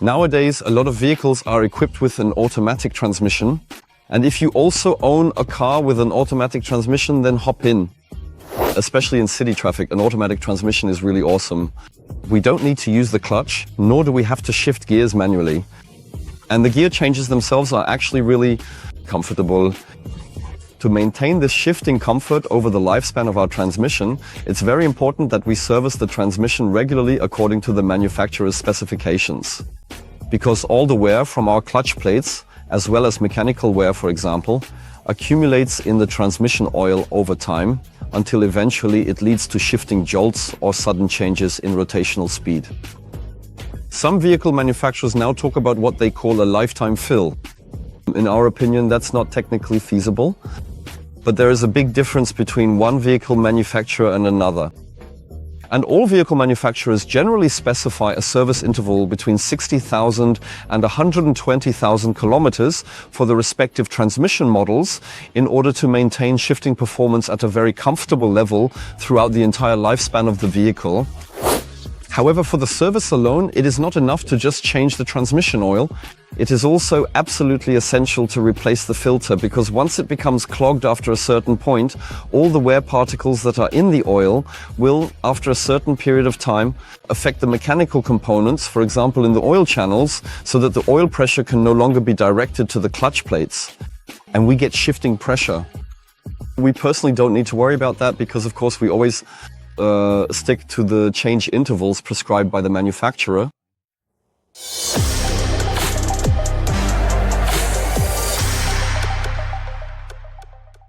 Nowadays, a lot of vehicles are equipped with an automatic transmission. And if you also own a car with an automatic transmission, then hop in. Especially in city traffic, an automatic transmission is really awesome. We don't need to use the clutch, nor do we have to shift gears manually. And the gear changes themselves are actually really comfortable. To maintain this shifting comfort over the lifespan of our transmission, it's very important that we service the transmission regularly according to the manufacturer's specifications. Because all the wear from our clutch plates, as well as mechanical wear, for example, accumulates in the transmission oil over time, until eventually it leads to shifting jolts or sudden changes in rotational speed. Some vehicle manufacturers now talk about what they call a lifetime fill. In our opinion, that's not technically feasible, but there is a big difference between one vehicle manufacturer and another. And all vehicle manufacturers generally specify a service interval between 60,000 and 120,000 kilometers for the respective transmission models in order to maintain shifting performance at a very comfortable level throughout the entire lifespan of the vehicle. However, for the service alone, it is not enough to just change the transmission oil. It is also absolutely essential to replace the filter, because once it becomes clogged after a certain point, all the wear particles that are in the oil will, after a certain period of time, affect the mechanical components, for example in the oil channels, so that the oil pressure can no longer be directed to the clutch plates. And we get shifting pressure. We personally don't need to worry about that because, of course, we always stick to the change intervals prescribed by the manufacturer.